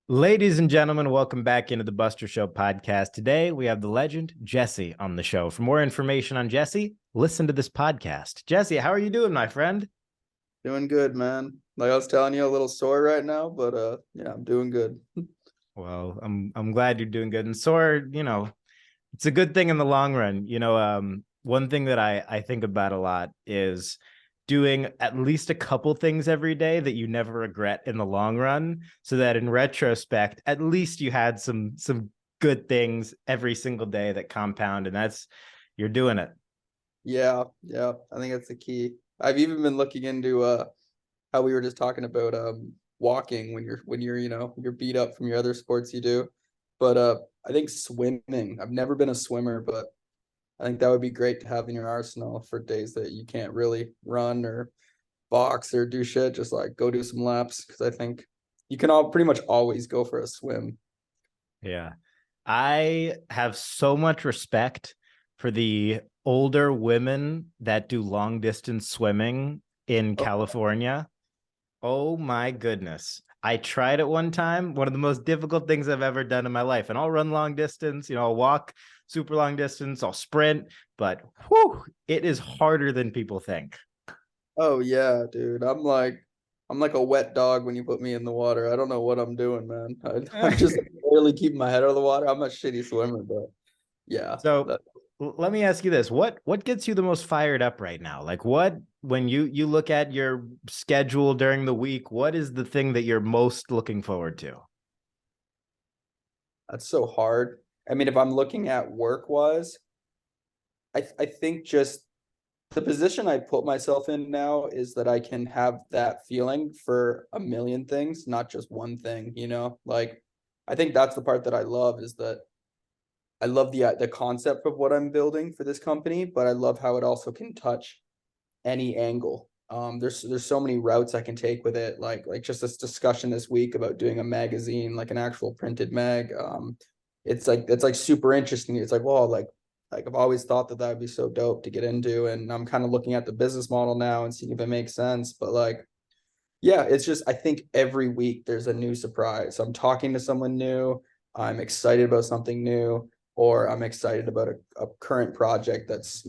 Ladies and gentlemen, welcome back into the Buster Show podcast. Today, we have the legend Jesse on the show. For more information on Jesse, listen to this podcast. Jesse, how are you doing, my friend? Doing good, man. Like I was telling you, a little sore right now, but yeah, I'm doing good. Well, I'm glad you're doing good. And sore, it's a good thing in the long run. One thing that I think about a lot is doing at least a couple things every day that you never regret in the long run, so that in retrospect, at least you had some good things every single day that compound, and that's you're doing it. Yeah, I think that's the key. I've even been looking into how we were just talking about walking when you're you're beat up from your other sports you do. But I think swimming. I've never been a swimmer, but I think that would be great to have in your arsenal for days that you can't really run or box or do shit. Just like go do some laps because I think you can all pretty much always go for a swim. Yeah. I have so much respect for the older women that do long distance swimming in Oh, California. Oh my goodness. I tried it one time, one of the most difficult things I've ever done in my life. And I'll run long distance, I'll walk super long distance, I'll sprint, but whew, it is harder than people think. oh yeah, dude. I'm like a wet dog when you put me in the water. I don't know what I'm doing, man. I'm just barely keeping my head out of the water. I'm a shitty swimmer, but yeah. So That, let me ask you this. What gets you the most fired up right now? Like what when you look at your schedule during the week, what is the thing that you're most looking forward to? that's so hard. I mean, if I'm looking at work wise, I think just the position I put myself in now is that I can have that feeling for a million things, not just one thing, you know? Like I think that's the part that I love is that I love the concept of what I'm building for this company, but I love how it also can touch any angle. There's so many routes I can take with it. Like just this discussion this week about doing a magazine, like an actual printed mag. It's like super interesting. It's like, well, like I've always thought that would be so dope to get into, and I'm kind of looking at the business model now and seeing if it makes sense. But like, yeah, it's just I think every week there's a new surprise. I'm talking to someone new. I'm excited about something new, or I'm excited about a current project that's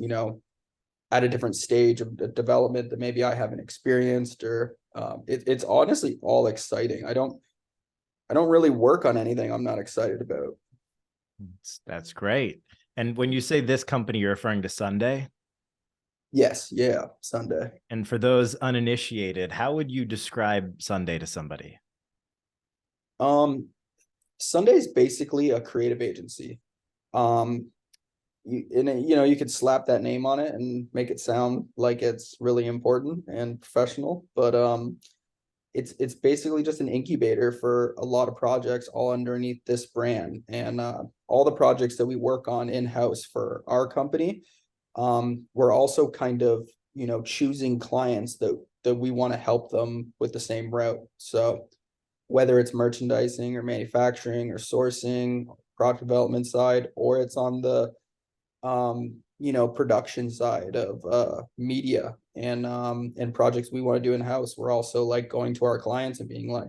at a different stage of development that maybe I haven't experienced, or it's honestly all exciting. I don't really work on anything I'm not excited about. That's great. And when you say this company, you're referring to Sunday? Yes, yeah, Sunday. And for those uninitiated, how would you describe Sunday to somebody? Um, Sunday is basically a creative agency. Um, you could slap that name on it and make it sound like it's really important and professional, but it's basically just an incubator for a lot of projects all underneath this brand, and all the projects that we work on in-house for our company, we're also kind of choosing clients that we want to help them with the same route. So whether it's merchandising or manufacturing or sourcing, product development side, or it's on the production side of media and projects we want to do in house. We're also like going to our clients and being like,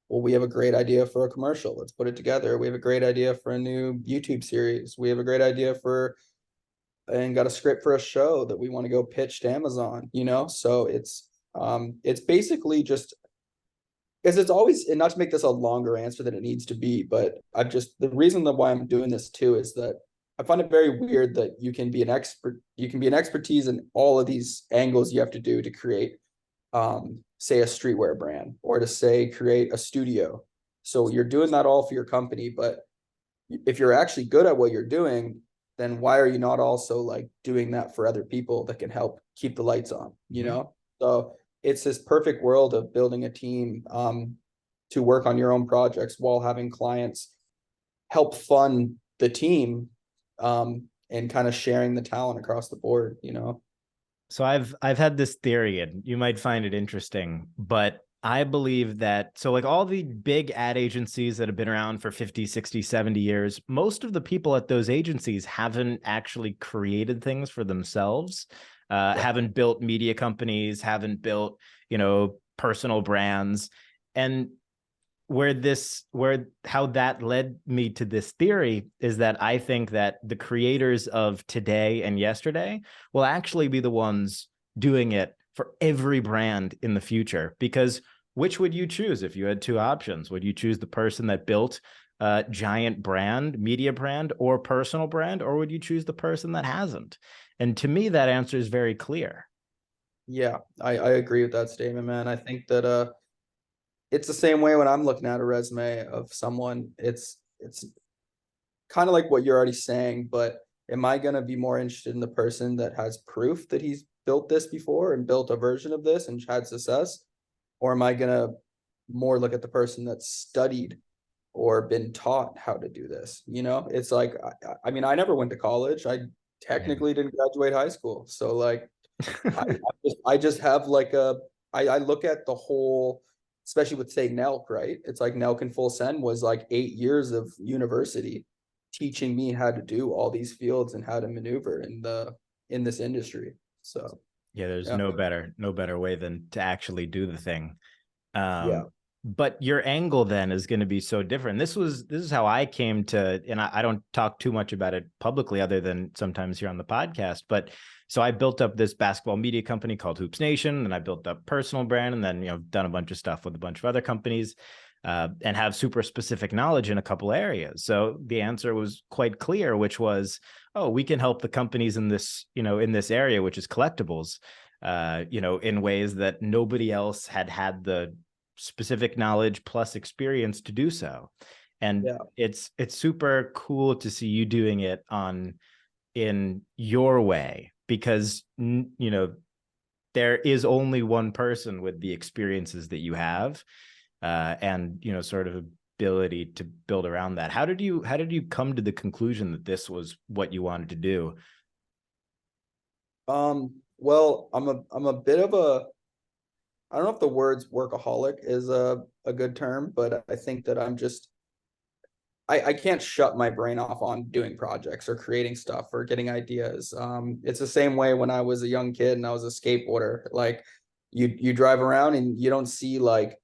well, we have a great idea for a commercial. Let's put it together. We have a great idea for a new YouTube series. We have a great idea for and got a script for a show that we want to go pitch to Amazon. So it's basically just because it's always, and not to make this a longer answer than it needs to be, but I've just the reason that why I'm doing this too is that I find it very weird that you can be an expertise in all of these angles you have to do to create, say, a streetwear brand, or to say create a studio. So you're doing that all for your company, but if you're actually good at what you're doing, then why are you not also like doing that for other people that can help keep the lights on, you Mhm. know? So it's this perfect world of building a team, to work on your own projects while having clients help fund the team, and kind of sharing the talent across the board. So I've had this theory, and you might find it interesting, but I believe that so like all the big ad agencies that have been around for 50, 60, 70 years, most of the people at those agencies haven't actually created things for themselves, Yeah. haven't built media companies, haven't built, personal brands. And how that led me to this theory is that I think that the creators of today and yesterday will actually be the ones doing it for every brand in the future. Because which would you choose if you had two options? Would you choose the person that built a giant brand, media brand, or personal brand, or would you choose the person that hasn't? And to me, that answer is very clear. Yeah, I agree with that statement, man. I think that it's the same way when I'm looking at a resume of someone. It's kind of like what you're already saying, but am I gonna be more interested in the person that has proof that he's built this before and built a version of this and had success? Or am I gonna more look at the person that's studied or been taught how to do this? You know, it's like I mean, I never went to college. I technically didn't graduate high school. So like I just have like I look at the whole, especially with say Nelk, right? It's like Nelk and Full Send was like 8 years of university teaching me how to do all these fields and how to maneuver in this industry. So Yeah, there's yeah, no better way than to actually do the thing. yeah, But your angle then is going to be so different. This is how I came to, and I don't talk too much about it publicly other than sometimes here on the podcast. But so I built up this basketball media company called Hoops Nation, and I built up personal brand, and then done a bunch of stuff with a bunch of other companies, and have super specific knowledge in a couple areas. So the answer was quite clear, which was, oh, we can help the companies in this in this area, which is collectibles, in ways that nobody else had the specific knowledge plus experience to do so. And yeah. it's super cool to see you doing it in your way, because there is only one person with the experiences that you have, and sort of ability to build around that. How did you come to the conclusion that this was what you wanted to do? Well, I'm a bit of a, I don't know if the words workaholic is a good term, but I think that I'm just I can't shut my brain off on doing projects or creating stuff or getting ideas. It's the same way when I was a young kid and I was a skateboarder. Like you drive around and you don't see like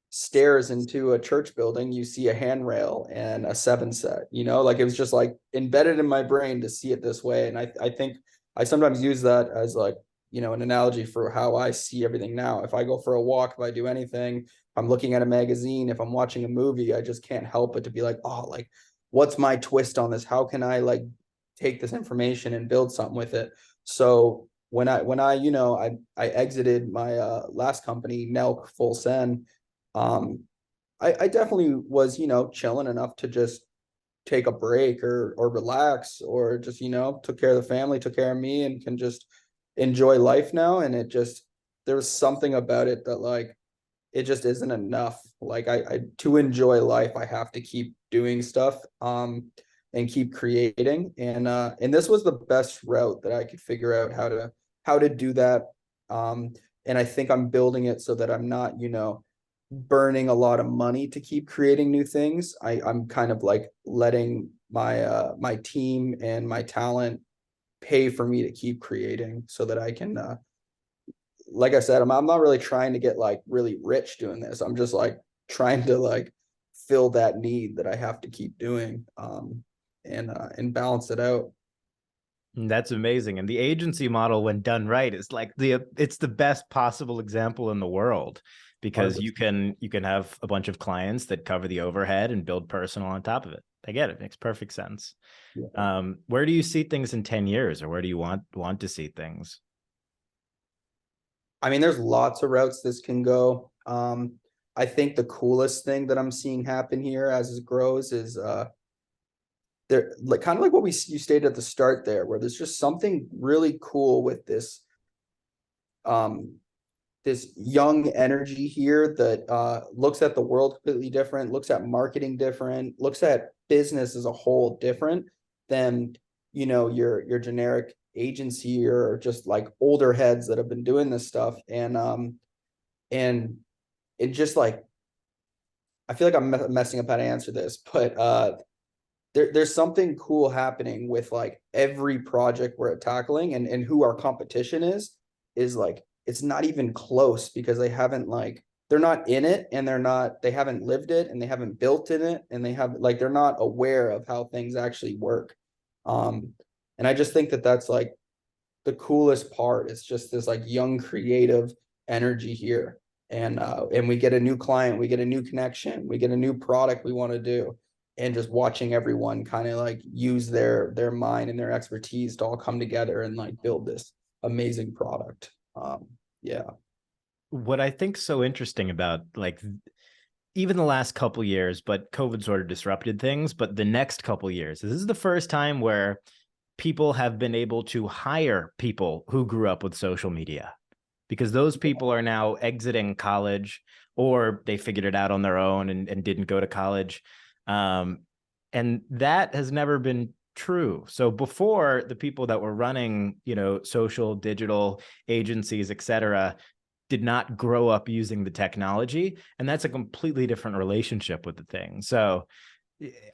stairs into a church building, you see a handrail and a 7-set, like it was just like embedded in my brain to see it this way. And I think I sometimes use that as like, an analogy for how I see everything now. If I go for a walk, if I do anything, I'm looking at a magazine, if I'm watching a movie, I just can't help but to be like, oh, like, what's my twist on this? How can I like take this information and build something with it? So when I exited my last company, Nelk Full Send, um, I definitely was, chilling enough to just take a break or relax or just, took care of the family, took care of me and can just enjoy life now. And there was something about it that like, it just isn't enough. Like I to enjoy life, I have to keep doing stuff, and keep creating. And this was the best route that I could figure out how to do that. And I think I'm building it so that I'm not, burning a lot of money to keep creating new things. I'm kind of like letting my team and my talent pay for me to keep creating so that I can like I said, I'm not really trying to get like really rich doing this. I'm just like trying to like fill that need that I have to keep doing, and balance it out. That's amazing. And the agency model, when done right, is like it's the best possible example in the world, because you 100%. can have a bunch of clients that cover the overhead and build personal on top of it. I get it. It makes perfect sense. Yeah. Where do you see things in 10 years, or where do you want to see things? I mean, there's lots of routes this can go. I think the coolest thing that I'm seeing happen here as it grows is there, like kind of like what you stated at the start there, where there's just something really cool with um this young energy here that looks at the world completely different, looks at marketing different, looks at business as a whole different than your generic agency or just like older heads that have been doing this stuff. And it just like I feel like I'm messing up how to answer this, but there's something cool happening with like every project we're tackling, and who our competition is like it's not even close because they haven't like they're not in it, and they haven't lived it, and they haven't built in it, and they're not aware of how things actually work. And I just think that that's like the coolest part. It's just this like young creative energy here. And we get a new client, we get a new connection, we get a new product we want to do. And just watching everyone kind of like use their mind and their expertise to all come together and like build this amazing product. Yeah. What I think so interesting about like even the last couple years, but COVID sort of disrupted things. But the next couple years, this is the first time where people have been able to hire people who grew up with social media, because those people are now exiting college, or they figured it out on their own and didn't go to college. And that has never been true. So before, the people that were running, social digital agencies, et cetera, did not grow up using the technology. And that's a completely different relationship with the thing. So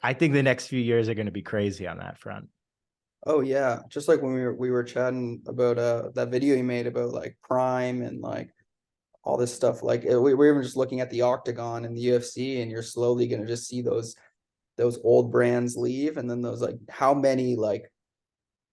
I think the next few years are going to be crazy on that front. Oh yeah, just like when we were chatting about that video you made about like Prime and like all this stuff. Like we were even just looking at the Octagon and the UFC, and you're slowly gonna just see those old brands leave, and then those like how many like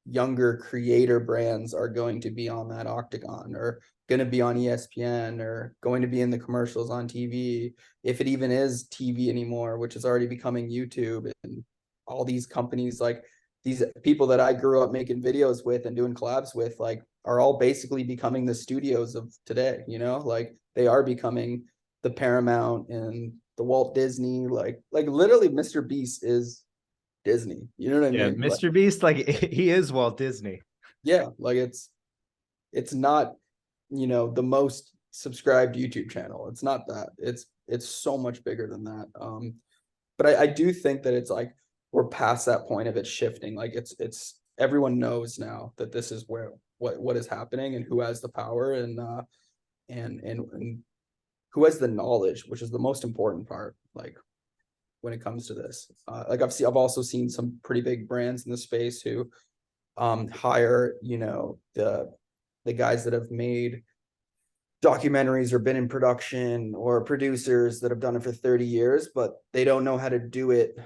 younger creator brands are going to be on that Octagon, or going to be on ESPN, or going to be in the commercials on TV, if it even is TV anymore, which is already becoming YouTube. And all these companies, like these people that I grew up making videos with and doing collabs with, like are all basically becoming the studios of today, like they are becoming the Paramount and the Walt Disney, like literally Mr. Beast is Disney. You know what I Yeah, mean? Like, Mr. Beast, like he is Walt Disney. yeah, like it's not, the most subscribed YouTube channel. It's not that. It's so much bigger than that. But I do think that it's like we're past that point of it shifting. Like it's everyone knows now that this is where what is happening, and who has the power, and who has the knowledge, which is the most important part. Like when it comes to this, like I've also seen some pretty big brands in the space who hire, the guys that have made documentaries or been in production, or producers that have done it for 30 years, but they don't know how to do it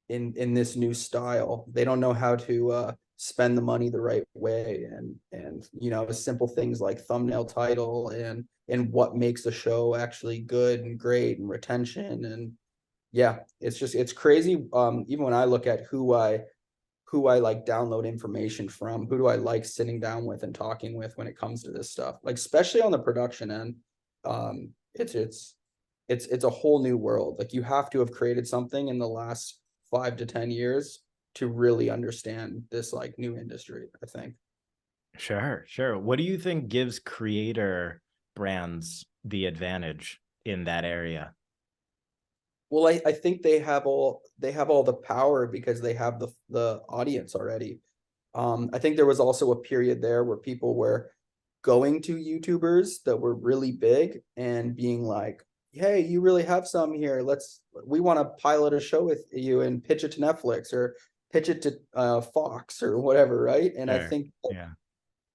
in this new style. They don't know how to spend the money the right way, and simple things like thumbnail title, and what makes a show actually good and great, and retention. And yeah, it's crazy. Even when I look at who I like download information from, who do I like sitting down with and talking with when it comes to this stuff, like especially on the production end. It's a whole new world. Like you have to have created something in the last 5 to 10 years to really understand this like new industry, I think. Sure, sure. What do you think gives creator brands the advantage in that area? Well, I think they have all the power because they have the audience already. I think there was also a period there where people were going to YouTubers that were really big and being like, "Hey, you really have some here. We want to pilot a show with you and pitch it to Netflix, or pitch it to Fox or whatever," right? And I Sure. think Yeah.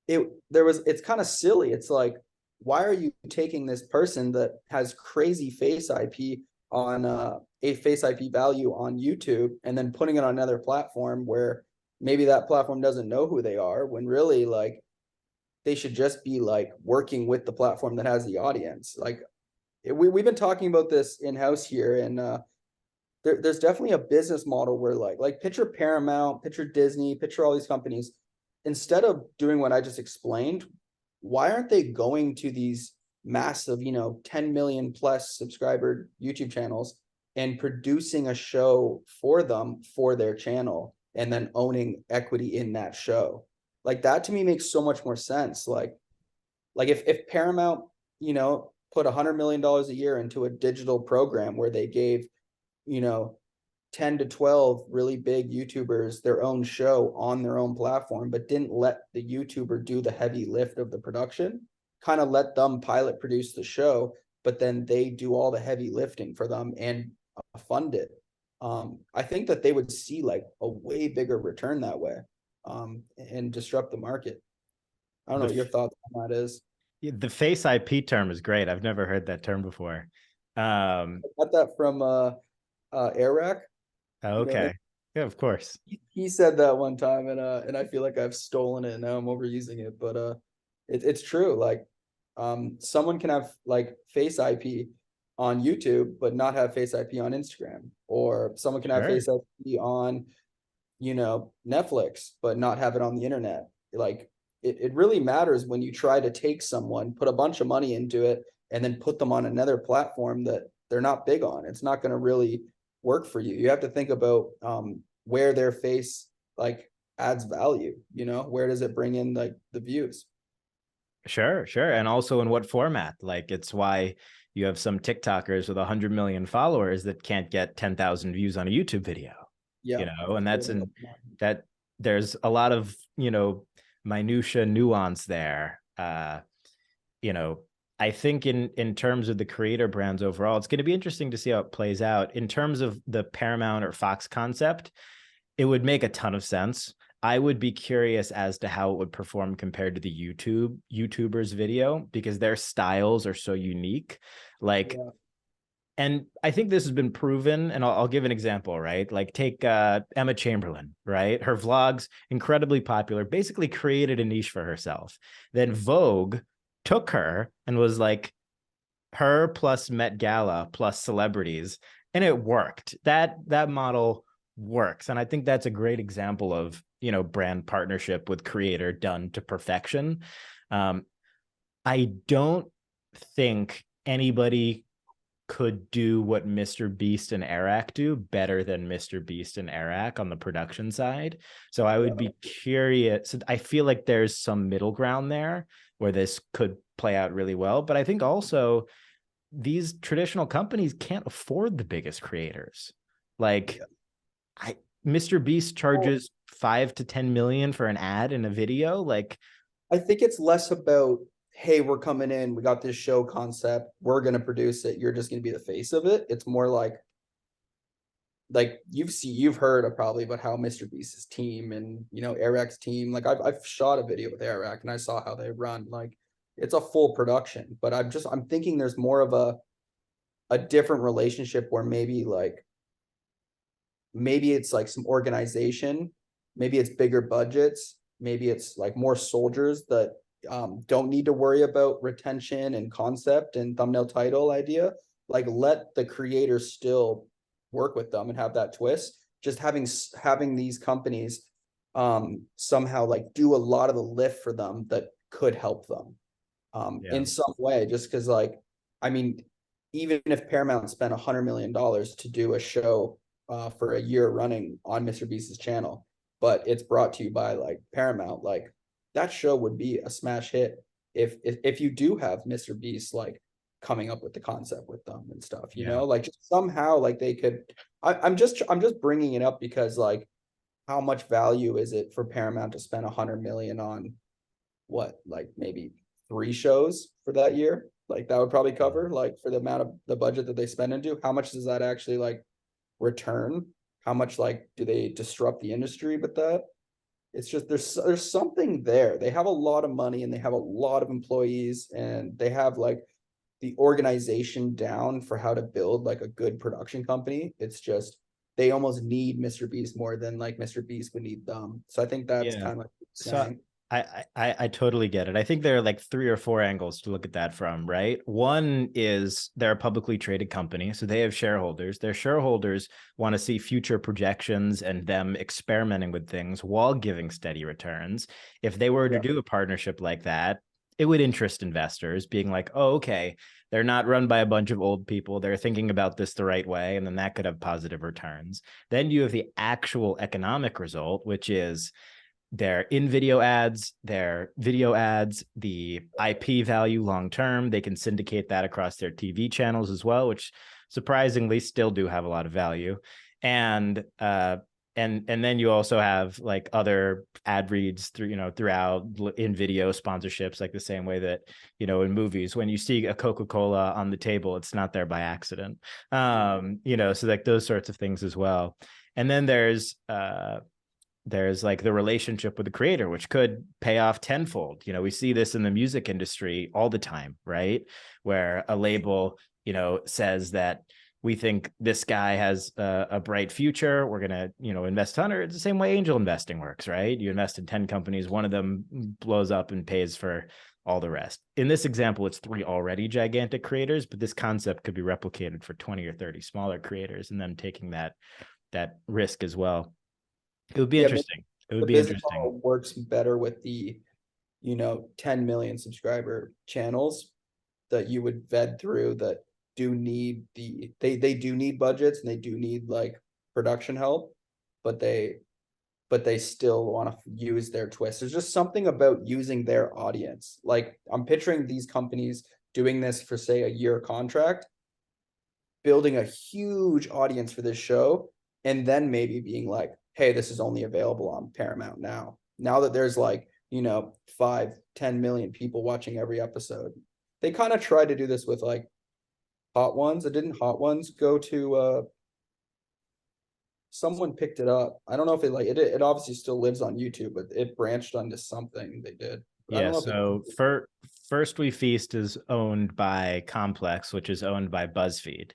it's kind of silly. It's like, why are you taking this person that has crazy face IP on a face IP value on YouTube, and then putting it on another platform where maybe that platform doesn't know who they are, when really like they should just be like working with the platform that has the audience. Like we've been talking about this in house here, and there's definitely a business model where like picture Paramount, picture Disney, picture all these companies. Instead of doing what I just explained, why aren't they going to these massive, 10 million plus subscriber YouTube channels and producing a show for them for their channel, and then owning equity in that show? Like that to me makes so much more sense. Like if Paramount, put $100 million a year into a digital program where they gave, you know, 10 to 12 really big YouTubers their own show on their own platform, but didn't let the YouTuber do the heavy lift of the production, kind of let them pilot produce the show, but then they do all the heavy lifting for them and fund it. I think that they would see like a way bigger return that way, and disrupt the market. I don't know The what your thoughts on that is. The face IP term is great. I've never heard that term before. Got that from Eric. You know, Okay. Yeah, of course. he said that one time, and I feel like I've stolen it. Now I'm overusing it, but it's true. Like, someone can have like face IP on YouTube, but not have face IP on Instagram, or someone can have Sure. face IP on, Netflix, but not have it on the internet. Like, it really matters when you try to take someone, put a bunch of money into it, and then put them on another platform that they're not big on. It's not going to really work for you. You have to think about where their face like adds value. Where does it bring in like the views? Sure, sure. And also in what format? Like it's why you have some TikTokers with 100 million followers that can't get 10,000 views on a YouTube video, Yeah, and that's in that there's a lot of, minutia nuance there. You know, I think in terms of the creator brands overall, it's going to be interesting to see how it plays out. In terms of the Paramount or Fox concept, it would make a ton of sense. I would be curious as to how it would perform compared to the YouTubers video, because their styles are so unique. Like, yeah. and I think this has been proven, and I'll give an example, right? Like take Emma Chamberlain, right? Her vlogs, incredibly popular, basically created a niche for herself. Then Vogue took her and was like, her plus Met Gala plus celebrities, and it worked. That model works, and I think that's a great example of brand partnership with creator done to perfection. I don't think anybody could do what Mr. Beast and Eric do better than Mr. Beast and Eric on the production side. So I would be curious. I feel like there's some middle ground there where this could play out really well. But I think also these traditional companies can't afford the biggest creators. Like Mr. Beast charges 5 to 10 million for an ad in a video. Like, I think it's less about, hey, we're coming in, we got this show concept, we're gonna produce it, you're just gonna be the face of it. It's more like you've heard of probably about how Mr. Beast's team and Eric's team, like I've shot a video with Eric and I saw how they run. Like, it's a full production, but I'm thinking there's more of a different relationship where maybe it's like some organization, maybe it's bigger budgets, maybe it's like more soldiers that don't need to worry about retention and concept and thumbnail title idea. Like, let the creators still work with them and have that twist. Just having these companies somehow like do a lot of the lift for them that could help them in some way. Just because, like, I mean, even if Paramount spent $100 million to do a show for a year running on Mr. Beast's channel, but it's brought to you by like Paramount, like that show would be a smash hit if you do have Mr. Beast like coming up with the concept with them and stuff, like just somehow like they could. I'm just bringing it up because like how much value is it for Paramount to spend 100 million on what, like maybe 3 shows for that year? Like that would probably cover, like, for the amount of the budget that they spend into, how much does that actually like return? How much like do they disrupt the industry with that? It's just there's something there. They have a lot of money and they have a lot of employees and they have like the organization down for how to build like a good production company. It's just they almost need Mr. Beast more than like Mr. Beast would need them. So I think that's kind of like So saying. I totally get it. I think there are like 3 or 4 angles to look at that from, right? One is they're a publicly traded company, so they have shareholders. Their shareholders want to see future projections and them experimenting with things while giving steady returns. If they were to do a partnership like that, it would interest investors, being like, oh, okay, they're not run by a bunch of old people. They're thinking about this the right way, and then that could have positive returns. Then you have the actual economic result, which is their in-video ads, their video ads, the IP value long term. They can syndicate that across their TV channels as well, which surprisingly still do have a lot of value. And then you also have like other ad reads throughout in video sponsorships, like the same way that in movies, when you see a Coca-Cola on the table, it's not there by accident. So like those sorts of things as well. And then there's there's like the relationship with the creator, which could pay off tenfold. You know, we see this in the music industry all the time, right? Where a label, you know, says that we think this guy has a bright future. We're going to, you know, invest 100. It's the same way angel investing works, right? You invest in 10 companies, one of them blows up and pays for all the rest. In this example, it's 3 already gigantic creators, but this concept could be replicated for 20 or 30 smaller creators and them taking that risk as well. It would be interesting. It would The be business interesting. model works better with the, 10 million subscriber channels that you would vet through, that do need they do need budgets, and they do need like production help, but they still want to use their twist. There's just something about using their audience. Like, I'm picturing these companies doing this for, say, a year contract, building a huge audience for this show, and then maybe being like, hey, this is only available on Paramount now that there's like, 5-10 million people watching every episode. They kind of tried to do this with like Hot Ones. Didn't Hot Ones go to someone picked it up? I don't know if it obviously still lives on YouTube, but it branched onto something they did. I Yeah. don't know So First We Feast is owned by Complex, which is owned by BuzzFeed.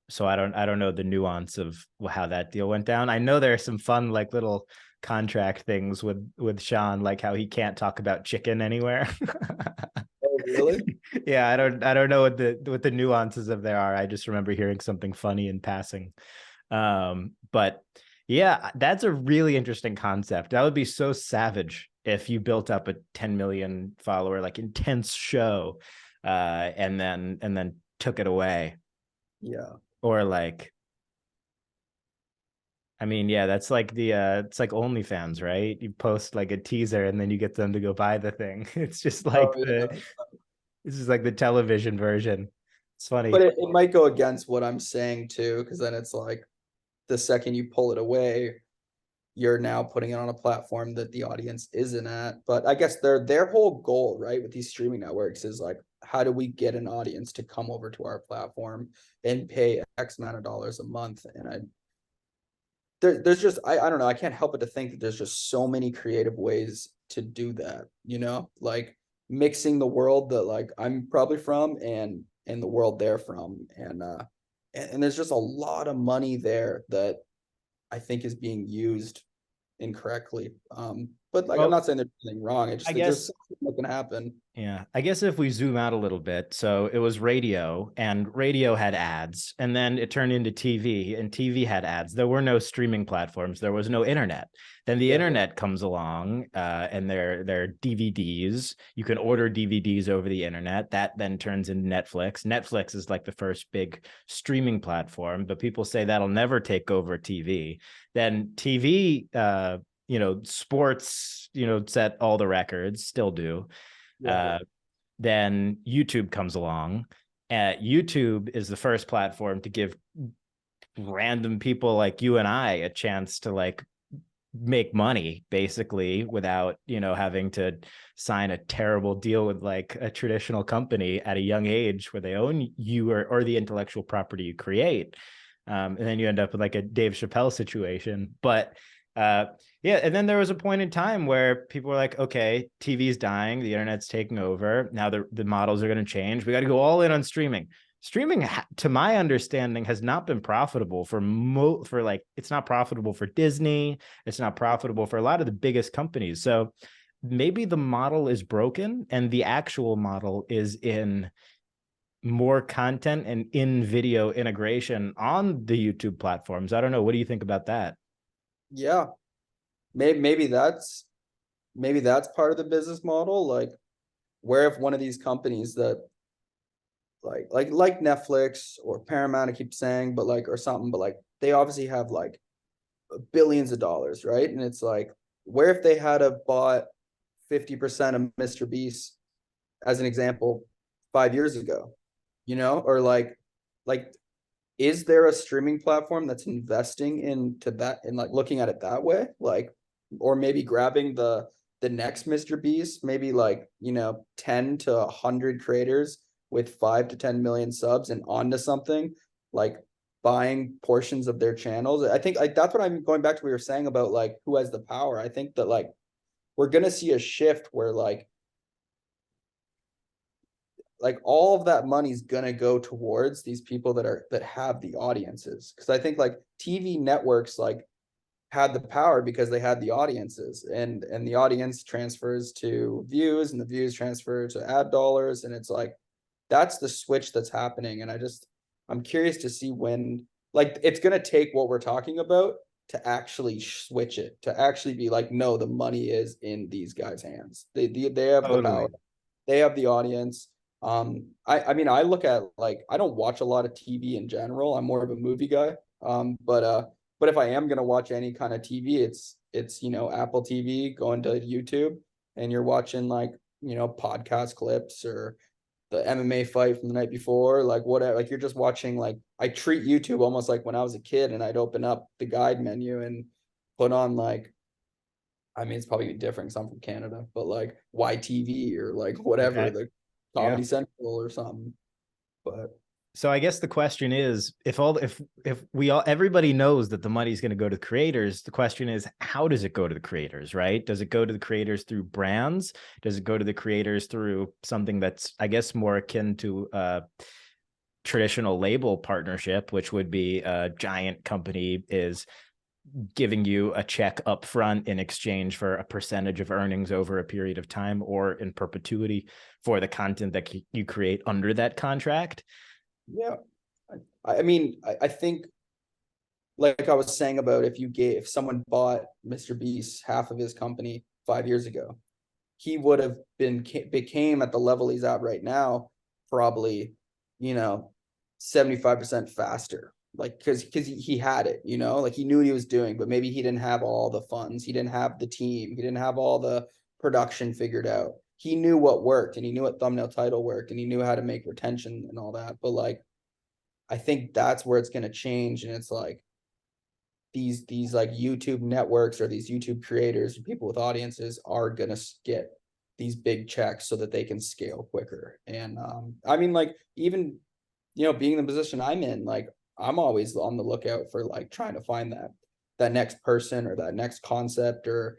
So I don't know the nuance of how that deal went down. I know there are some fun like little contract things with Sean, like how he can't talk about chicken anywhere. Oh, really? Yeah, I don't know what the nuances of there are. I just remember hearing something funny in passing. But yeah, that's a really interesting concept. That would be so savage if you built up a 10 million follower, like intense show, and then took it away. Yeah. Or like, I mean, yeah, that's like it's like OnlyFans, right? You post like a teaser and then you get them to go buy the thing. It's just like Oh, yeah. this is like the television version. It's But funny. it might go against what I'm saying too, because then it's like the second you pull it away, you're now putting it on a platform that the audience isn't at. But I guess their whole goal, right, with these streaming networks is like, how do we get an audience to come over to our platform and pay X amount of dollars a month? And there's just I don't know, I can't help but to think that there's just so many creative ways to do that, like mixing the world that like I'm probably from and the world they're from, and there's just a lot of money there that I think is being used incorrectly. But like, I'm Well, not saying there's anything wrong. I just I think there's guess something that can happen. Yeah, I guess if we zoom out a little bit, so it was radio, and radio had ads, and then it turned into TV, and TV had ads. There were no streaming platforms. There was no internet. Then the Yeah. internet comes along, and there are DVDs. You can order DVDs over the internet. That then turns into Netflix. Netflix is like the first big streaming platform, but people say that'll never take over TV. Then TV, sports, set all the records, still do. Yeah. Then YouTube comes along. YouTube is the first platform to give random people like you and I a chance to like make money basically without having to sign a terrible deal with like a traditional company at a young age where they own you or the intellectual property you create. And then you end up with like a Dave Chappelle situation. But yeah, and then there was a point in time where people were like, okay, TV's dying, the internet's taking over. Now the models are going to change. We got to go all in on streaming. Streaming, to my understanding, has not been profitable for like, it's not profitable for Disney. It's not profitable for a lot of the biggest companies. So maybe the model is broken and the actual model is in more content and in video integration on the YouTube platforms. I don't know. What do you think about that? Yeah. Maybe that's part of the business model. Like, where if one of these companies that like Netflix or Paramount, I keep saying, but like, or something, but like they obviously have like billions of dollars, right? And it's like, where if they had a bought 50% of Mr. Beast, as an example, 5 years ago, or like, is there a streaming platform that's investing into that and like looking at it that way? Like, or maybe grabbing the next Mr. Beast, maybe like, 10 to 100 creators with 5 to 10 million subs and onto something like buying portions of their channels. I think like that's what I'm going back to what we were saying about like who has the power. I think that like we're gonna see a shift where like all of that money's gonna go towards these people that have the audiences. Because I think like TV networks like had the power because they had the audiences, and the audience transfers to views, and the views transfer to ad dollars, and it's like that's the switch that's happening. And I'm curious to see when, like, it's gonna take what we're talking about to actually switch it, to actually be like, no, the money is in these guys' hands. They have the power, Totally. they have the audience. I mean, I look at like I don't watch a lot of TV in general. I'm more of a movie guy. But if I am gonna watch any kind of TV, it's Apple TV, going to YouTube, and you're watching like podcast clips or the MMA fight from the night before, like whatever. Like you're just watching. Like I treat YouTube almost like when I was a kid, and I'd open up the guide menu and put on like, I mean, it's probably different because I'm from Canada, but like YTV or like whatever, Okay. the Yeah. Comedy Central or something. But So I guess the question is, if we all everybody knows that the money's going to go to the creators, the question is, how does it go to the creators, right? Does it go to the creators through brands? Does it go to the creators through something that's, I guess, more akin to traditional label partnership, which would be a giant company is giving you a check up front in exchange for a percentage of earnings over a period of time, or in perpetuity for the content that you create under that contract? yeah, I mean, I think like I was saying about if someone bought Mr. Beast half of his company 5 years ago, he would have became at the level he's at right now, probably, you know, 75% faster. Like because he had it, like he knew what he was doing, but maybe he didn't have all the funds, he didn't have the team, he didn't have all the production figured out. He knew what worked, and he knew what thumbnail title worked, and he knew how to make retention and all that. But like I think that's where it's gonna change, and it's like these like YouTube networks or these YouTube creators or people with audiences are gonna get these big checks so that they can scale quicker. And I mean, like even being in the position I'm in, like I'm always on the lookout for like trying to find that next person or that next concept or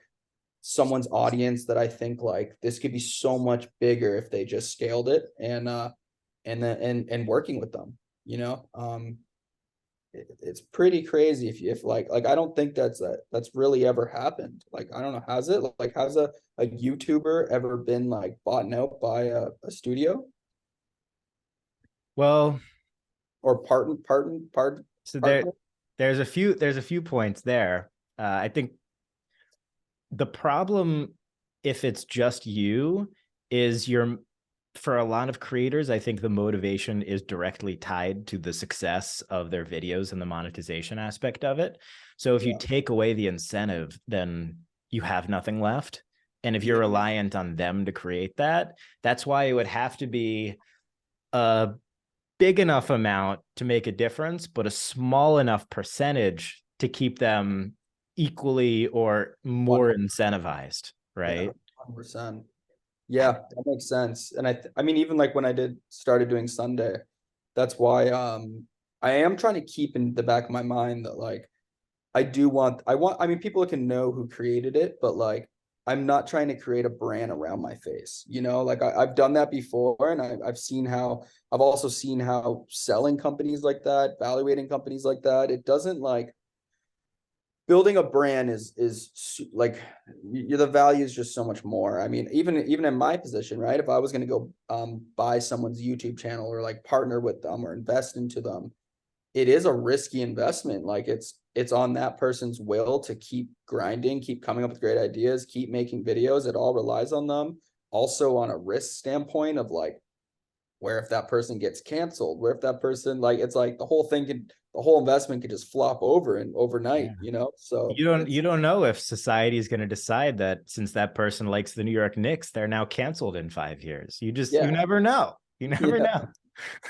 someone's audience that I think like this could be so much bigger if they just scaled it. And working with them, you know. It's pretty crazy if like I don't think that's really ever happened. Like I don't know, has it? Like has a YouTuber ever been like bought out by a studio Well, or so partner? there's a few points there. I think the problem, if it's just you, is you're for a lot of creators, I think the motivation is directly tied to the success of their videos and the monetization aspect of it. So if you Yeah, take away the incentive, then you have nothing left. And if you're yeah, reliant on them to create that, that's why it would have to be a big enough amount to make a difference, but a small enough percentage to keep them equally or more 100, incentivized, yeah, right? 100%. Yeah, that makes sense. And I mean, even like when I started doing Sunday, that's why I am trying to keep in the back of my mind that like I mean, people can know who created it, but like I'm not trying to create a brand around my face, like I've done that before, and I've also seen how selling companies like that, evaluating companies like that, it doesn't like building a brand is like the value is just so much more. I mean, even in my position, right? If I was going to go buy someone's YouTube channel or like partner with them or invest into them, it is a risky investment. Like it's on that person's will to keep grinding, keep coming up with great ideas, keep making videos. It all relies on them. Also on a risk standpoint of like, where if that person gets canceled, where if that person, like, it's like the whole investment could just flop over and Yeah. overnight, so You don't know if society is going to decide that since that person likes the New York Knicks, they're now canceled in 5 years. You yeah, never know. You never yeah.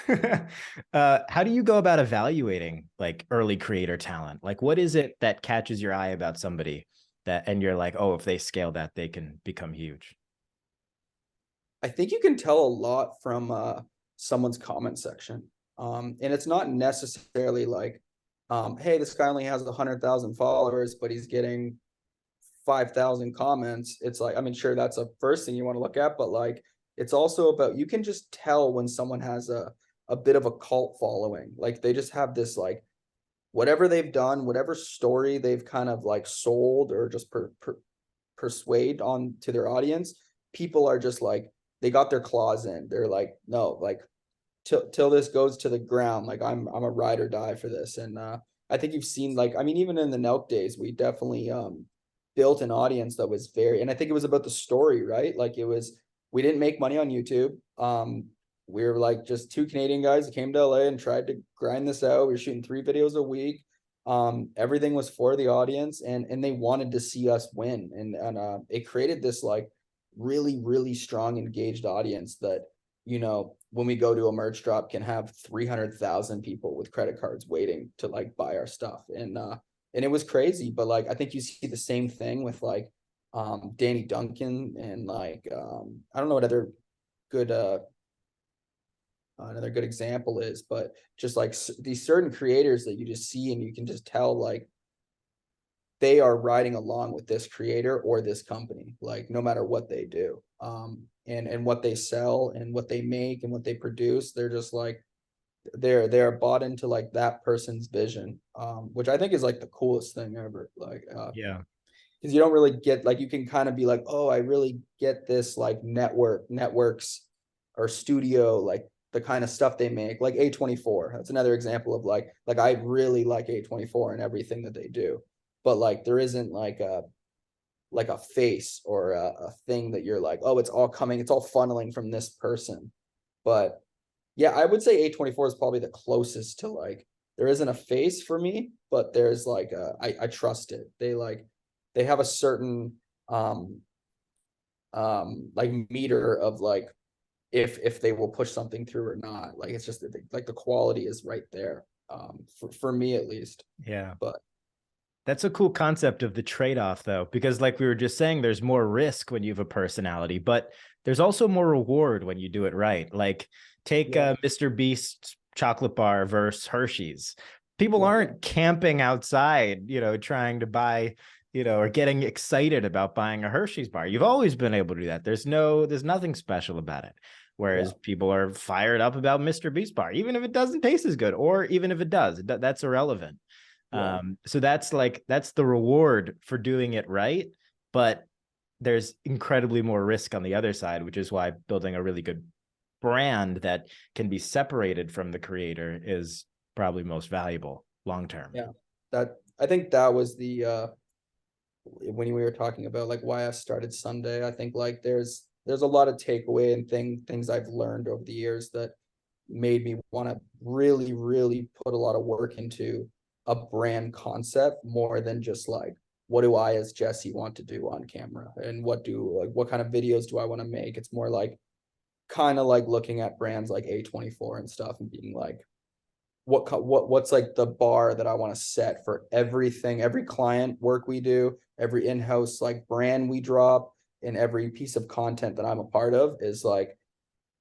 know. How do you go about evaluating like early creator talent? Like, what is it that catches your eye about somebody and you're like, oh, if they scale that, they can become huge? I think you can tell a lot from someone's comment section. And it's not necessarily like hey, this guy only has 100,000 followers, but he's getting 5,000 comments. It's like, I mean, sure, that's a first thing you want to look at, but like, it's also about, you can just tell when someone has a bit of a cult following. Like they just have this, like, whatever they've done, whatever story they've kind of like sold or just persuade on to their audience, people are just like, they got their claws in. They're like, no, like till this goes to the ground, like I'm a ride or die for this. And I think you've seen, like, I mean, even in the Nelk days, we definitely built an audience that was very, and I think it was about the story, right? Like it was, we didn't make money on YouTube. We were like just two Canadian guys that came to LA and tried to grind this out. We were shooting 3 videos a week. Everything was for the audience, and they wanted to see us win. And it created this like really, really strong, engaged audience that, you know, when we go to a merch drop can have 300,000 people with credit cards waiting to like buy our stuff. And it was crazy, but like, I think you see the same thing with like, Danny Duncan and like, I don't know what other good, another good example is, but just like these certain creators that you just see and you can just tell like they are riding along with this creator or this company, like no matter what they do, and what they sell and what they make and what they produce, they're just like they're bought into like that person's vision, which I think is like the coolest thing ever. Like Yeah. because you don't really get, like, you can kind of be like, oh, I really get this like networks or studio, like the kind of stuff they make, like A24. That's another example of like I really like A24 and everything that they do, but like there isn't like a face or a thing that you're like, oh, it's all coming, it's all funneling from this person. But yeah, I would say A24 is probably the closest to like, there isn't a face for me, but there's like I trust it. They have a certain like meter of like if they will push something through or not. Like it's just like the quality is right there. For me at least. Yeah. But That's a cool concept of the trade-off, though, because like we were just saying, there's more risk when you have a personality, but there's also more reward when you do it right. Like take yeah, Mr. Beast's chocolate bar versus Hershey's. People yeah, aren't camping outside, you know, trying to buy, you know, or getting excited about buying a Hershey's bar. You've always been able to do that. There's nothing special about it. yeah, Whereas people are fired up about Mr. Beast bar, even if it doesn't taste as good, or even if it does, that's irrelevant. yeah. So that's the reward for doing it right. But there's incredibly more risk on the other side, which is why building a really good brand that can be separated from the creator is probably most valuable long term. Yeah. That, I think that was the when we were talking about like why I started Sunday, I think like there's a lot of takeaway and things I've learned over the years that made me want to really, really put a lot of work into a brand concept more than just like, what do I as Jesse want to do on camera, and what kind of videos do I want to make? It's more like kind of like looking at brands like A24 and stuff and being like, what's like the bar that I want to set for everything, every client work we do, every in-house like brand we drop, and every piece of content that I'm a part of is like,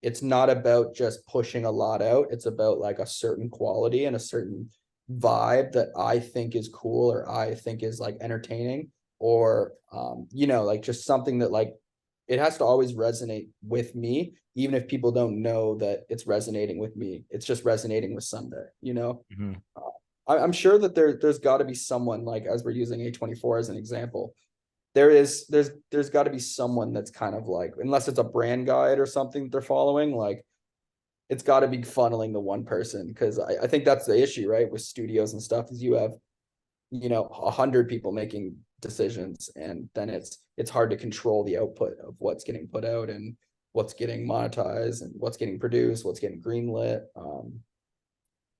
it's not about just pushing a lot out. It's about like a certain quality and a certain vibe that I think is cool or I think is like entertaining, or you know, like just something that like it has to always resonate with me, even if people don't know that it's resonating with me. It's just resonating with Sunday, you know. Mm-hmm. I'm sure that there's got to be someone, like as we're using A24 as an example, there's got to be someone that's kind of like, unless it's a brand guide or something that they're following, like it's got to be funneling the one person, because I think that's the issue, right, with studios and stuff, is you have, you know, 100 people making decisions, and then it's hard to control the output of what's getting put out and what's getting monetized and what's getting produced, what's getting greenlit.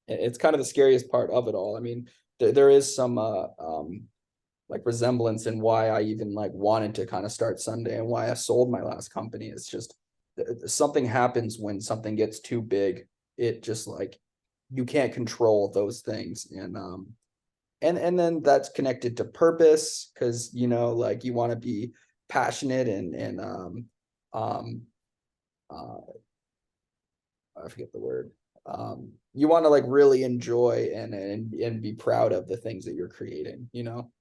It's kind of the scariest part of it all. I mean, there is some like resemblance in why I even like wanted to kind of start Sunday and why I sold my last company. It's just something happens when something gets too big. It just like, you can't control those things. And then that's connected to purpose, because you know, like you want to be passionate and um I forget the word. you want to like really enjoy and be proud of the things that you're creating, you know?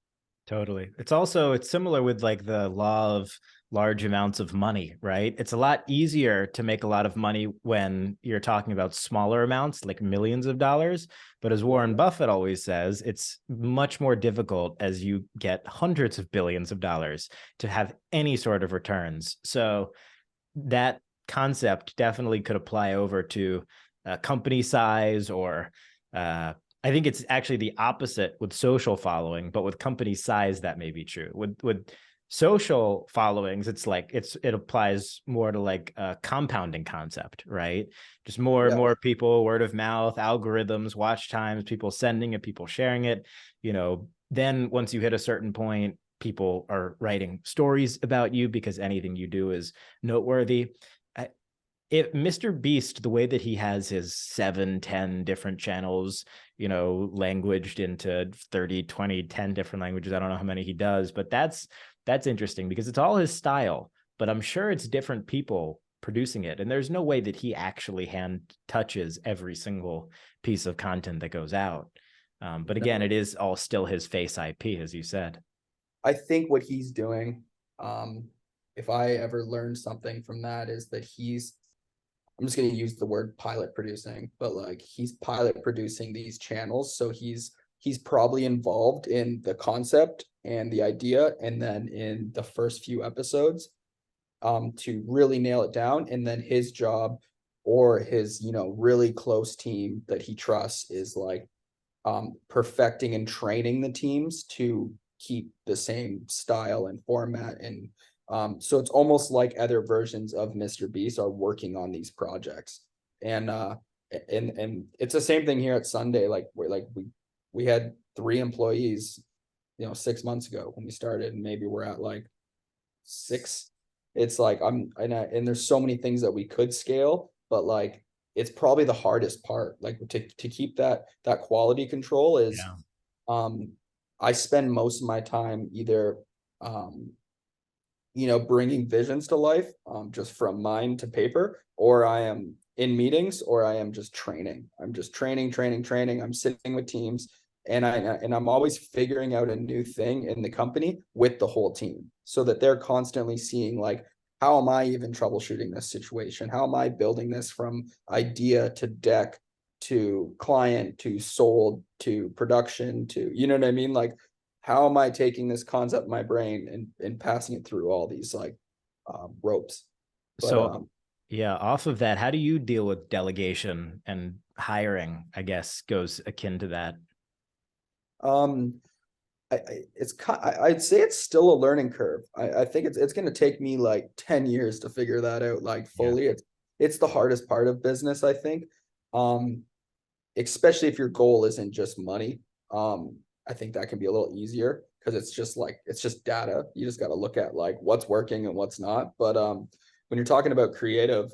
Totally. It's similar with like the law of large amounts of money, right? It's a lot easier to make a lot of money when you're talking about smaller amounts, like millions of dollars. But as Warren Buffett always says, it's much more difficult as you get hundreds of billions of dollars to have any sort of returns. So that concept definitely could apply over to company size or I think it's actually the opposite with social following, but with company size, that may be true. With social followings, it applies more to like a compounding concept, right? Just more and more people, word of mouth, algorithms, watch times, people sending it, people sharing it. Then once you hit a certain point, people are writing stories about you because anything you do is noteworthy. If Mr. Beast, the way that he has his 7, 10 different channels, languaged into 30, 20, 10 different languages. I don't know how many he does, but that's interesting because it's all his style, but I'm sure it's different people producing it. And there's no way that he actually hand touches every single piece of content that goes out. But again, it is all still his face IP, as you said. I think what he's doing, if I ever learned something from that, is that I'm just going to use the word pilot producing, but like he's pilot producing these channels. So he's probably involved in the concept and the idea, and then in the first few episodes, to really nail it down. And then his job or his, really close team that he trusts is like perfecting and training the teams to keep the same style and format. And so it's almost like other versions of Mr. Beast are working on these projects. And it's the same thing here at Sunday. Like we had 3 employees, 6 months ago when we started, and maybe we're at like 6. It's like and there's so many things that we could scale, but like it's probably the hardest part, like to keep that quality control is I spend most of my time either bringing visions to life, just from mind to paper, or I am in meetings, or I am just training. I'm just training. I'm sitting with teams, and I'm always figuring out a new thing in the company with the whole team, so that they're constantly seeing like, how am I even troubleshooting this situation? How am I building this from idea to deck to client to sold to production to, you know what I mean? Like, how am I taking this concept in my brain and passing it through all these like ropes? But yeah, off of that, how do you deal with delegation and hiring? I guess goes akin to that. I'd say it's still a learning curve. I think it's going to take me like 10 years to figure that out like fully. It's the hardest part of business, I think. Especially if your goal isn't just money. I think that can be a little easier because it's just data. You just got to look at like what's working and what's not. But when you're talking about creative,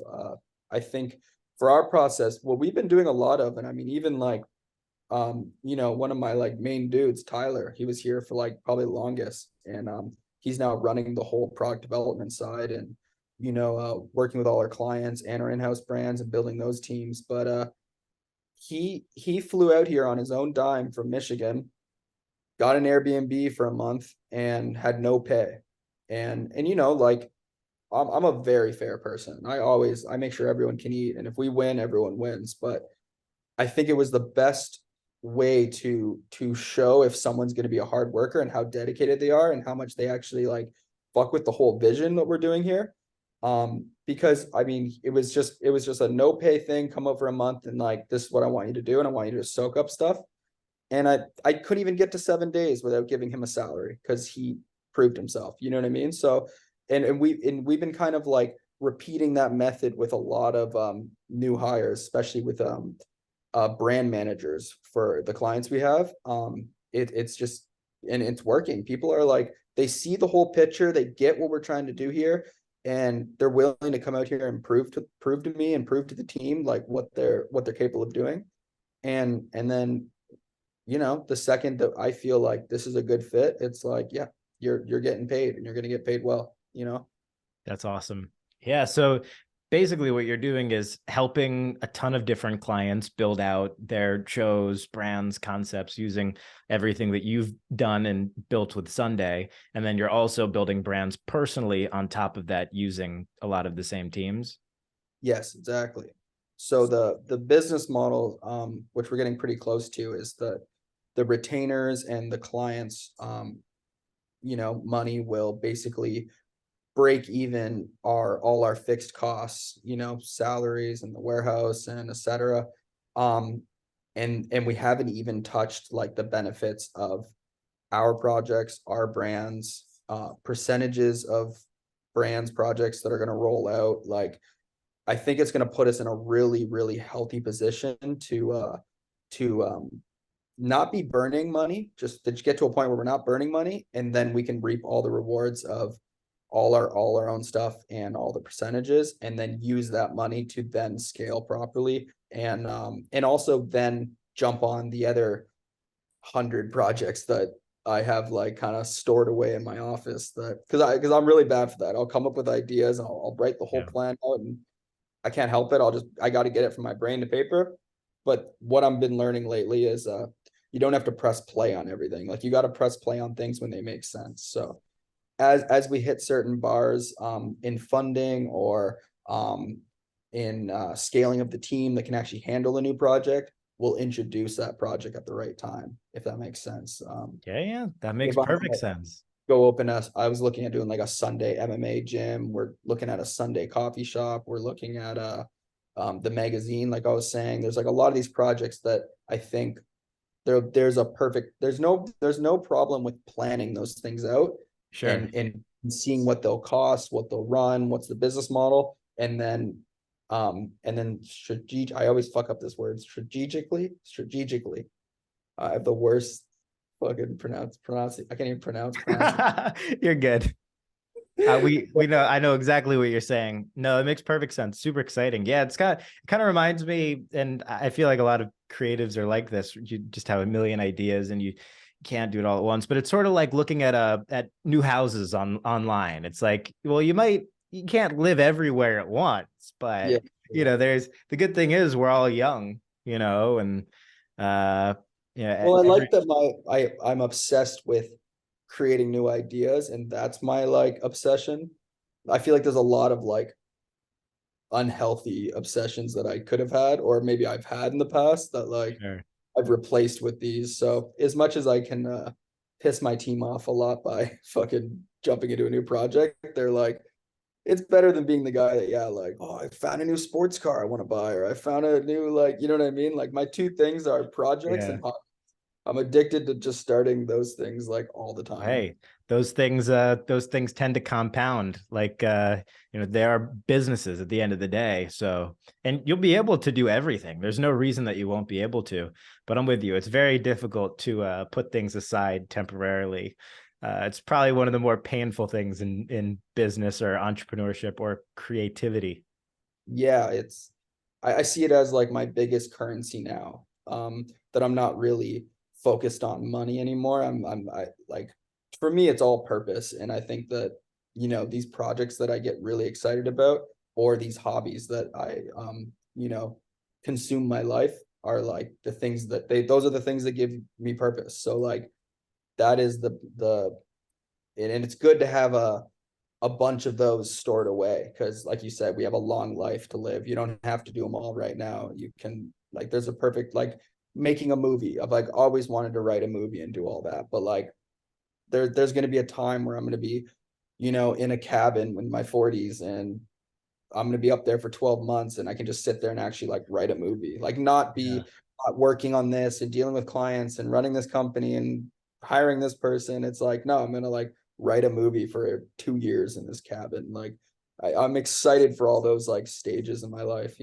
I think for our process, what we've been doing a lot of, and I mean, even like, one of my like main dudes, Tyler, he was here for like probably the longest, and he's now running the whole product development side, and working with all our clients and our in-house brands and building those teams. But he flew out here on his own dime from Michigan, got an Airbnb for a month, and had no pay. And like, I'm a very fair person. I make sure everyone can eat, and if we win, everyone wins. But I think it was the best way to show if someone's going to be a hard worker and how dedicated they are and how much they actually like fuck with the whole vision that we're doing here. Because I mean, it was just a no pay thing. Come up for a month and like, this is what I want you to do, and I want you to soak up stuff. And I couldn't even get to 7 days without giving him a salary because he proved himself. You know what I mean? So and we've been kind of like repeating that method with a lot of new hires, especially with brand managers for the clients we have. It's just, and it's working. People are like, they see the whole picture, they get what we're trying to do here, and they're willing to come out here and prove to me and prove to the team like what they're capable of doing. And then the second that I feel like this is a good fit, it's like, yeah, you're getting paid, and you're going to get paid well. That's awesome. Yeah. So basically what you're doing is helping a ton of different clients build out their shows, brands, concepts using everything that you've done and built with Sunday. And then you're also building brands personally on top of that using a lot of the same teams. Yes, exactly. So the business model, which we're getting pretty close to, is the retainers and the clients, money will basically break even all our fixed costs, salaries and the warehouse and etc. Um, and we haven't even touched like the benefits of our projects, our brands, percentages of brands projects that are going to roll out. Like, I think it's going to put us in a really, really healthy position to not be burning money, just to get to a point where we're not burning money, and then we can reap all the rewards of all our own stuff and all the percentages, and then use that money to then scale properly, and also then jump on the other 100 projects that I have like kind of stored away in my office, that because I'm really bad for that. I'll come up with ideas and I'll write the whole Yeah. plan out, and I can't help it. I got to get it from my brain to paper. But what I've been learning lately is you don't have to press play on everything. Like, you got to press play on things when they make sense. So as we hit certain bars in funding or in scaling of the team that can actually handle a new project, we'll introduce that project at the right time, if that makes sense. Yeah, that makes If I'm perfect sense. go open I was looking at doing like a Sunday MMA gym. We're looking at a Sunday coffee shop. We're looking at the magazine, like I was saying. There's like a lot of these projects that I think there's no problem with planning those things out, Sure. and seeing what they'll cost, what they'll run, what's the business model, and then strategic. I always fuck up this word, strategically. I have the worst fucking pronounce it. I can't even pronounce it. You're good. We know, I know exactly what you're saying. No, it makes perfect sense. Super exciting. Yeah, it kind of reminds me, and I feel like a lot of creatives are like this. You just have a million ideas and you can't do it all at once. But it's sort of like looking at new houses online. It's like, well, you can't live everywhere at once, Yeah. but there's the good thing is we're all young, and uh Well, I like that I'm obsessed with creating new ideas, and that's my like obsession. I feel like there's a lot of like unhealthy obsessions that I could have had, or maybe I've had in the past, that like Sure. I've replaced with these. So as much as I can piss my team off a lot by fucking jumping into a new project, they're like, it's better than being the guy that, yeah, like, oh, I found a new sports car I want to buy, or I found a new, like, you know what I mean? Like, my two things are projects Yeah. and I'm addicted to just starting those things like all the time. Hey, those things tend to compound. Like they are businesses at the end of the day. So, and you'll be able to do everything. There's no reason that you won't be able to. But I'm with you. It's very difficult to put things aside temporarily. It's probably one of the more painful things in business or entrepreneurship or creativity. Yeah, I see it as like my biggest currency now. That I'm not really focused on money anymore. I like, for me it's all purpose, and I think that these projects that I get really excited about, or these hobbies that I consume my life, are like the things that those are the things that give me purpose. So like, that is the and it's good to have a bunch of those stored away, because like you said, we have a long life to live. You don't have to do them all right now. You can, like, there's a perfect, like, making a movie. I've like always wanted to write a movie and do all that, but like there's going to be a time where I'm going to be in a cabin in my 40s, and I'm going to be up there for 12 months, and I can just sit there and actually like write a movie, like not Yeah. be working on this and dealing with clients and running this company and hiring this person. It's like, no, I'm going to like write a movie for 2 years in this cabin. Like, I'm excited for all those like stages in my life.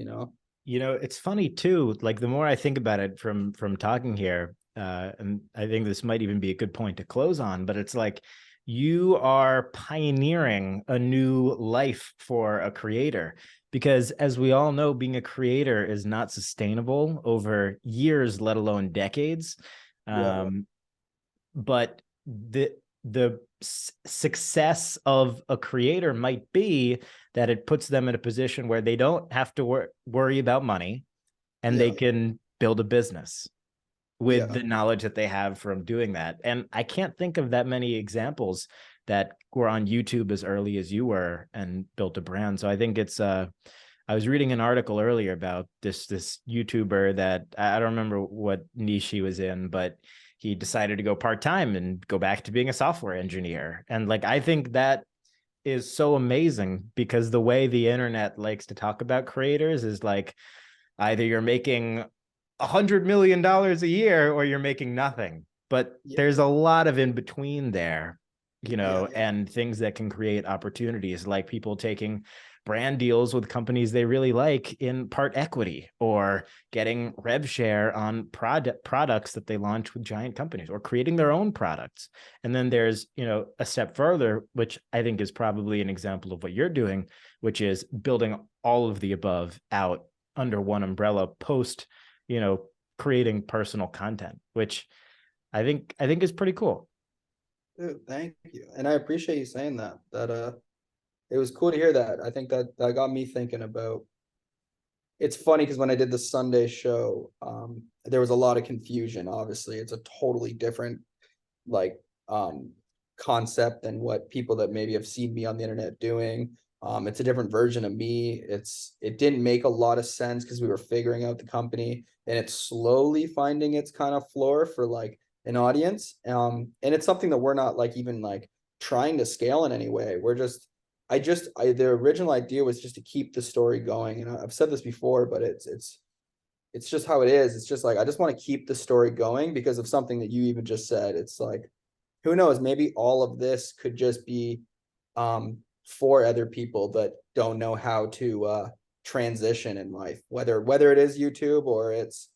It's funny too. Like the more I think about it from talking here, and I think this might even be a good point to close on, but it's like you are pioneering a new life for a creator. Because as we all know, being a creator is not sustainable over years, let alone decades. Yeah. But success of a creator might be that it puts them in a position where they don't have to worry about money, and they Yeah. can build a business with Yeah. the knowledge that they have from doing that. And I can't think of that many examples that were on YouTube as early as you were and built a brand. So I think it's I was reading an article earlier about this YouTuber that I don't remember what niche he was in, but he decided to go part-time and go back to being a software engineer. And like, I think that is so amazing, because the way the internet likes to talk about creators is like, either you're making $100 million a year or you're making nothing. But Yeah. there's a lot of in between there, Yeah. and things that can create opportunities, like people taking brand deals with companies they really like in part equity, or getting rev share on products that they launch with giant companies, or creating their own products. And then there's, a step further, which I think is probably an example of what you're doing, which is building all of the above out under one umbrella post, creating personal content, which I think is pretty cool. Dude, thank you. And I appreciate you saying that. It was cool to hear that. I think that got me thinking about. It's funny because when I did the Sunday show, there was a lot of confusion. Obviously, it's a totally different like concept than what people that maybe have seen me on the internet doing. It's a different version of me. It didn't make a lot of sense because we were figuring out the company, and it's slowly finding its kind of floor for like an audience. And it's something that we're not like even like trying to scale in any way. We're just the original idea was just to keep the story going. And I've said this before, but it's just how it is. It's just like I just want to keep the story going because of something that you even just said. It's like, who knows, maybe all of this could just be for other people that don't know how to transition in life, whether it is YouTube, or it's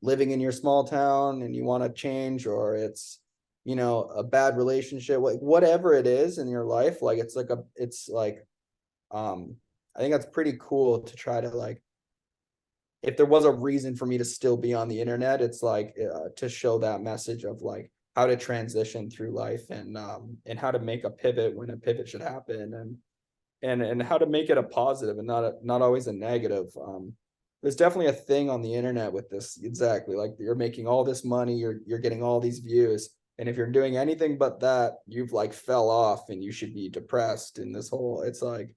living in your small town and you want to change, or it's a bad relationship, like whatever it is in your life. Like it's like I think that's pretty cool to try to like, if there was a reason for me to still be on the internet, it's like to show that message of like how to transition through life, and how to make a pivot when a pivot should happen, and how to make it a positive and not always a negative. There's definitely a thing on the internet with this, exactly like you're making all this money, you're getting all these views, and if you're doing anything but that, you've like fell off and you should be depressed in this whole. It's like,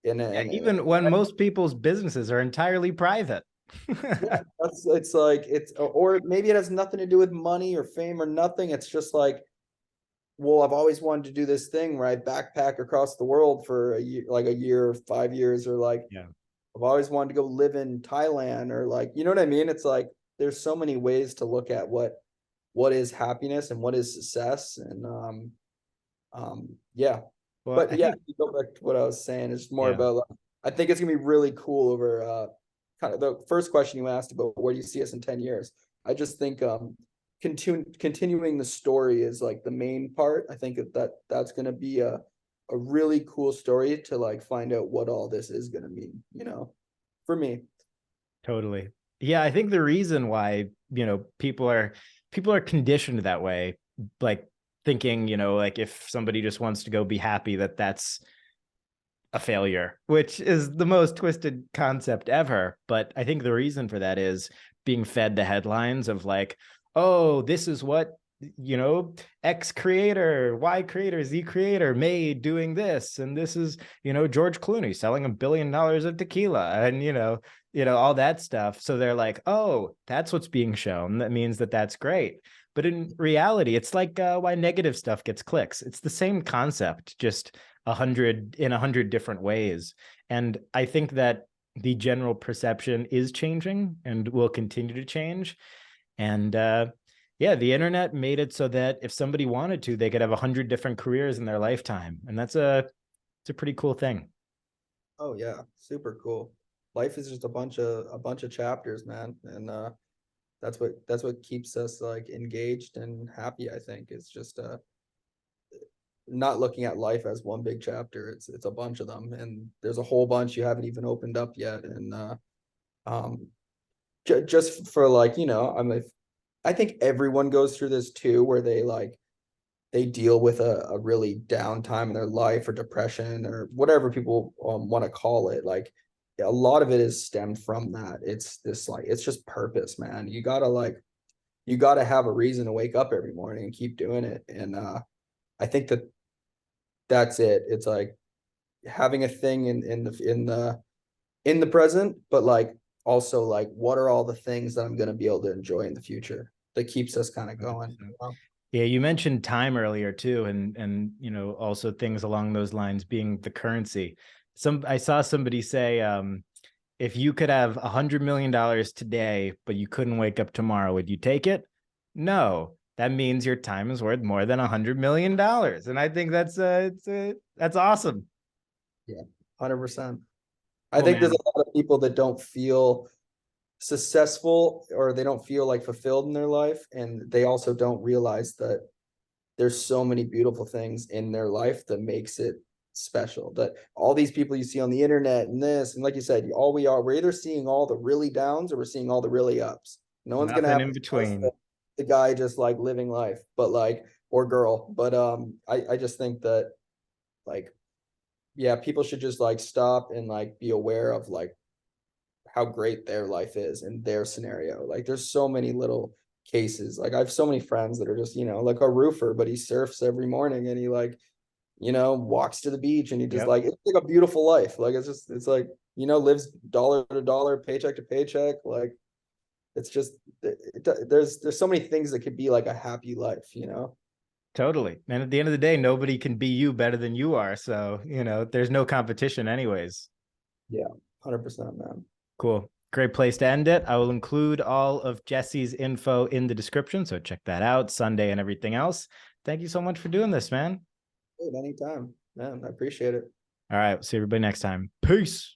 Yeah, even when most people's businesses are entirely private. yeah, it's like or maybe it has nothing to do with money or fame or nothing. It's just like, well, I've always wanted to do this thing where I backpack across the world for a year or 5 years, or like Yeah. I've always wanted to go live in Thailand, or like, you know what I mean? It's like there's so many ways to look at what is happiness and what is success, and yeah. Well, But I yeah, think, to go back to what I was saying, it's more yeah, about like, I think it's gonna be really cool over kind of the first question you asked about where do you see us in 10 years. I just think continuing the story is like the main part. I think that's gonna be a really cool story to like find out what all this is gonna mean, for me. totally. Yeah, I think the reason why, people are conditioned that way, like thinking, like if somebody just wants to go be happy, that's a failure, which is the most twisted concept ever. But I think the reason for that is being fed the headlines of like, oh, this is what, X creator, Y creator, Z creator made doing this. And this is, George Clooney selling $1 billion of tequila, and, all that stuff. So they're like, oh, that's what's being shown. That means that's great. But in reality, it's like why negative stuff gets clicks. It's the same concept, just 100 different ways. And I think that the general perception is changing and will continue to change. And yeah, the internet made it so that if somebody wanted to, they could have 100 different careers in their lifetime. And it's a pretty cool thing. Oh yeah, super cool. Life is just a bunch of chapters, man. And that's what keeps us like engaged and happy. I think it's just not looking at life as one big chapter. It's a bunch of them, and there's a whole bunch you haven't even opened up yet. And um just for like, I think everyone goes through this too, where they like they deal with a really down time in their life or depression or whatever people want to call it. Like a lot of it is stemmed from that. It's this like it's just purpose, man. You gotta have a reason to wake up every morning and keep doing it. And I think that that's it. It's like having a thing in the present, but like also like what are all the things that I'm gonna be able to enjoy in the future that keeps us kind of going. You know? Yeah, you mentioned time earlier too, and you know, also things along those lines being the currency. I saw somebody say, if you could have $100 million today, but you couldn't wake up tomorrow, would you take it? No. That means your time is worth more than $100 million, and I think that's awesome. Yeah, 100%. I Cool, think there's man. a lot of people that don't feel successful or they don't feel like fulfilled in their life, and they also don't realize that there's so many beautiful things in their life that makes it special. That all these people you see on the internet and this, and like you said, we're either seeing all the really downs or we're seeing all the really ups. No one's gonna Nothing have in between. the guy just like living life, but like or girl. But I just think that like yeah, people should just like stop and like be aware of like how great their life is in their scenario. Like there's so many little cases. Like I have so many friends that are just, you know, like a roofer, but he surfs every morning and he like, you know, walks to the beach and he just Yep. like it's like a beautiful life. Like it's just it's like, you know, lives dollar to dollar, paycheck to paycheck. Like it's just there's so many things that could be like a happy life, you know. Totally. And at the end of the day, nobody can be you better than you are. So, you know, there's no competition anyways. Yeah, 100%, man. Cool. Great place to end it. I will include all of Jesse's info in the description. So check that out, Sunday and everything else. Thank you so much for doing this, man. Dude, anytime, man. I appreciate it. All right. See everybody next time. Peace.